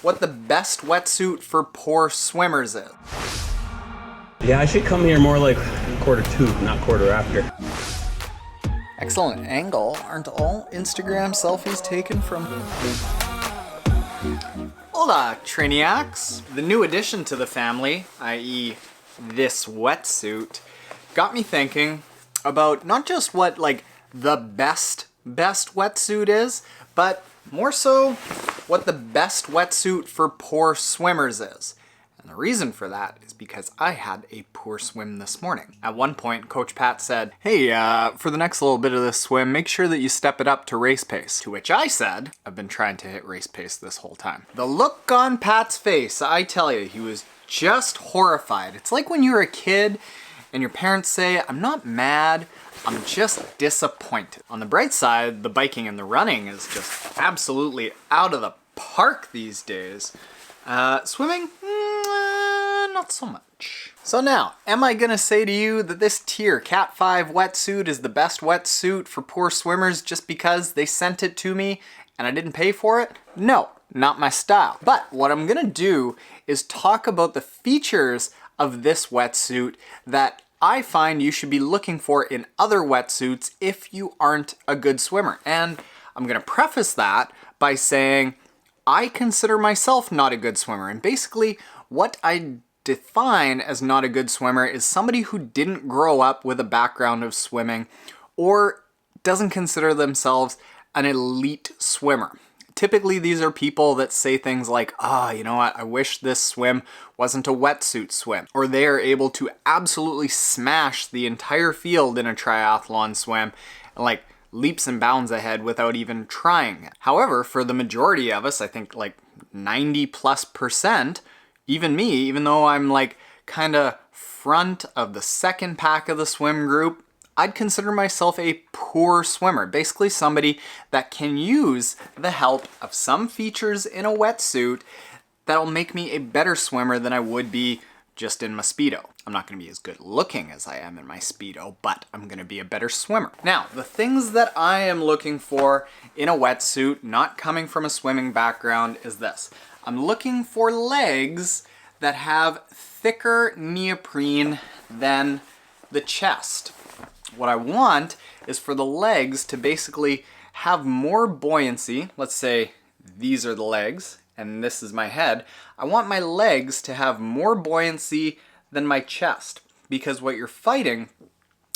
what the best wetsuit for poor swimmers is. Yeah, I should come here more like quarter two, not quarter after. Excellent angle. Aren't all Instagram selfies taken from... Hola, Triniacs! The new addition to the family, i.e. this wetsuit, got me thinking about not just what like the best wetsuit is, but more so what the best wetsuit for poor swimmers is. And the reason for that is because I had a poor swim this morning. At one point, Coach Pat said, hey, for the next little bit of this swim, make sure that you step it up to race pace. To which I said, I've been trying to hit race pace this whole time. The look on Pat's face, I tell you, he was just horrified. It's like when you're a kid and your parents say, I'm not mad, I'm just disappointed. On the bright side, the biking and the running is just absolutely out of the park these days. Swimming? Not so much. So now, am I gonna say to you that this TYR CAT5 wetsuit is the best wetsuit for poor swimmers just because they sent it to me and I didn't pay for it? No, not my style. But what I'm gonna do is talk about the features of this wetsuit that I find you should be looking for in other wetsuits if you aren't a good swimmer. And I'm gonna preface that by saying I consider myself not a good swimmer. And basically what I define as not a good swimmer is somebody who didn't grow up with a background of swimming or doesn't consider themselves an elite swimmer. Typically, these are people that say things like, you know what, I wish this swim wasn't a wetsuit swim. Or they are able to absolutely smash the entire field in a triathlon swim and like leaps and bounds ahead without even trying it. However, for the majority of us, I think like 90+%, even me, even though I'm like kind of front of the second pack of the swim group, I'd consider myself a poor swimmer. Basically somebody that can use the help of some features in a wetsuit that'll make me a better swimmer than I would be just in my Speedo. I'm not gonna be as good looking as I am in my Speedo, but I'm gonna be a better swimmer. Now, the things that I am looking for in a wetsuit, not coming from a swimming background, is this. I'm looking for legs that have thicker neoprene than the chest. What I want is for the legs to basically have more buoyancy. Let's say these are the legs and this is my head. I want my legs to have more buoyancy than my chest, because what you're fighting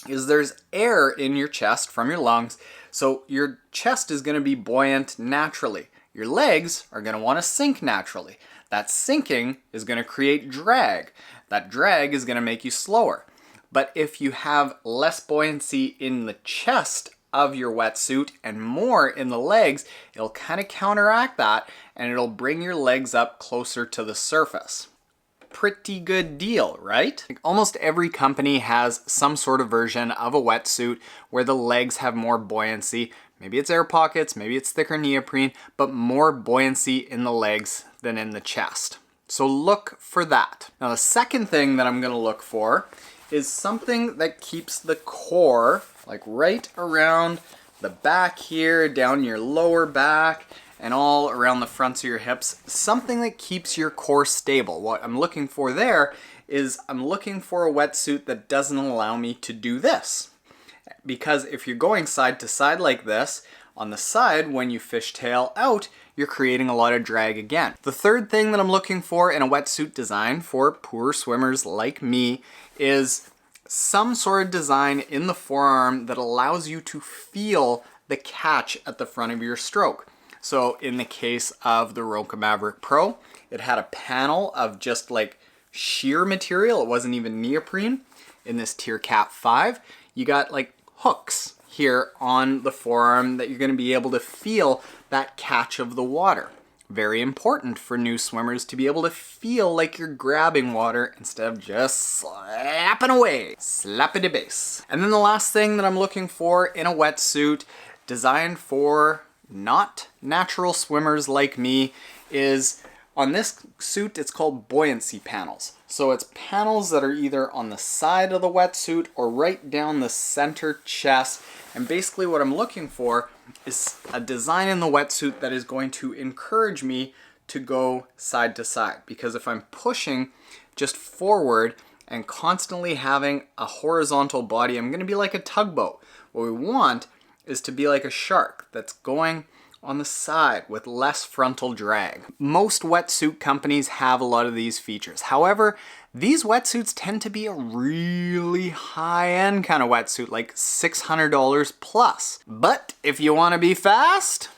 is there's air in your chest from your lungs, so your chest is going to be buoyant naturally. Your legs are going to want to sink naturally. That sinking is going to create drag. That drag is going to make you slower. But if you have less buoyancy in the chest of your wetsuit and more in the legs, it'll kind of counteract that and it'll bring your legs up closer to the surface. Pretty good deal, right? Like almost every company has some sort of version of a wetsuit where the legs have more buoyancy. Maybe it's air pockets, maybe it's thicker neoprene, but more buoyancy in the legs than in the chest. So look for that. Now the second thing that I'm gonna look for is something that keeps the core, like right around the back here, down your lower back, and all around the fronts of your hips, something that keeps your core stable. What I'm looking for there is I'm looking for a wetsuit that doesn't allow me to do this. Because if you're going side to side like this, on the side, when you fishtail out, you're creating a lot of drag again. The third thing that I'm looking for in a wetsuit design for poor swimmers like me is some sort of design in the forearm that allows you to feel the catch at the front of your stroke. So in the case of the Roka Maverick Pro, it had a panel of just like sheer material. It wasn't even neoprene. In this TYR CAT5, you got like hooks here on the forearm that you're going to be able to feel that catch of the water. Very important for new swimmers to be able to feel like you're grabbing water instead of just slapping away. Slappity base. And then the last thing that I'm looking for in a wetsuit designed for not natural swimmers like me is, on this suit, it's called Buoyancy Panels. So it's panels that are either on the side of the wetsuit or right down the center chest. And basically what I'm looking for is a design in the wetsuit that is going to encourage me to go side to side, because if I'm pushing just forward and constantly having a horizontal body, I'm going to be like a tugboat. What we want is to be like a shark that's going on the side with less frontal drag. Most wetsuit companies have a lot of these features. However, these wetsuits tend to be a really high-end kind of wetsuit, like $600 plus. But if you want to be fast,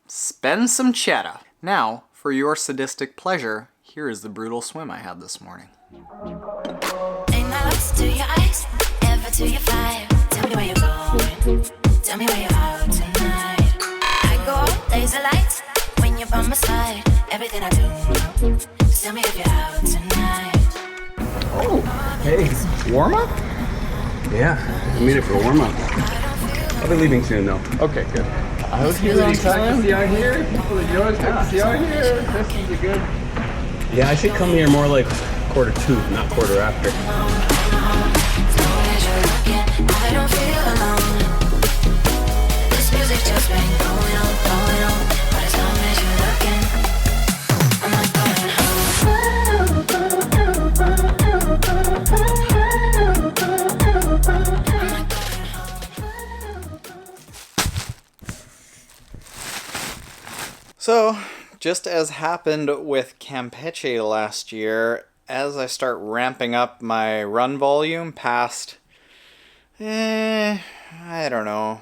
spend some cheddar. Now, for your sadistic pleasure, here is the brutal swim I had this morning. Ain't my lights to your eyes, ever to your fire. Tell me where you're going, tell me where you're out tonight. I go out, laser lights, when you're by my side. Everything I do, just tell me if you're out tonight. Oh, hey. Warm up? Yeah, I made it for warm up. I'll be leaving soon though. Okay, good. Out here on time. See out here. You always like to see out here. This is good. Yeah, I should come here more like quarter two, not quarter after. I don't feel alone. This music just been going on. But as long as you're looking, I'm not going So, just as happened with Campeche last year, as I start ramping up my run volume past, I don't know,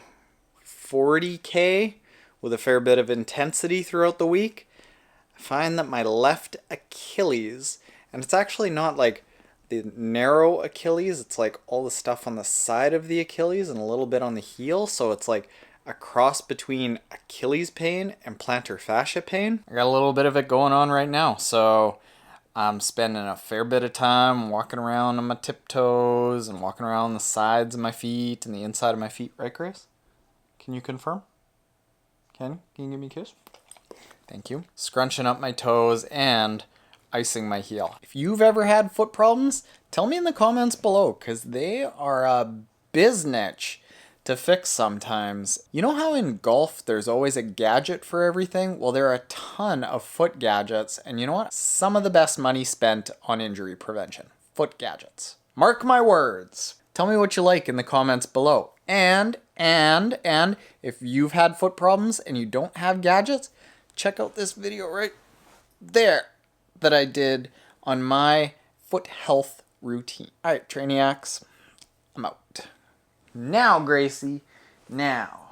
40K with a fair bit of intensity throughout the week, I find that my left Achilles, and it's actually not like the narrow Achilles, it's like all the stuff on the side of the Achilles and a little bit on the heel, so it's like a cross between Achilles pain and plantar fascia pain. I got a little bit of it going on right now, so I'm spending a fair bit of time walking around on my tiptoes and walking around the sides of my feet and the inside of my feet. Right, Grace? Can you confirm? Can you give me a kiss? Thank you. Scrunching up my toes and icing my heel. If you've ever had foot problems, tell me in the comments below, because they are a biznitch to fix sometimes. You know how in golf there's always a gadget for everything? Well, there are a ton of foot gadgets, and you know what? Some of the best money spent on injury prevention. Foot gadgets. Mark my words. Tell me what you like in the comments below. And if you've had foot problems and you don't have gadgets, check out this video right there that I did on my foot health routine. All right, Trainiacs, I'm out. Now, Gracie, now.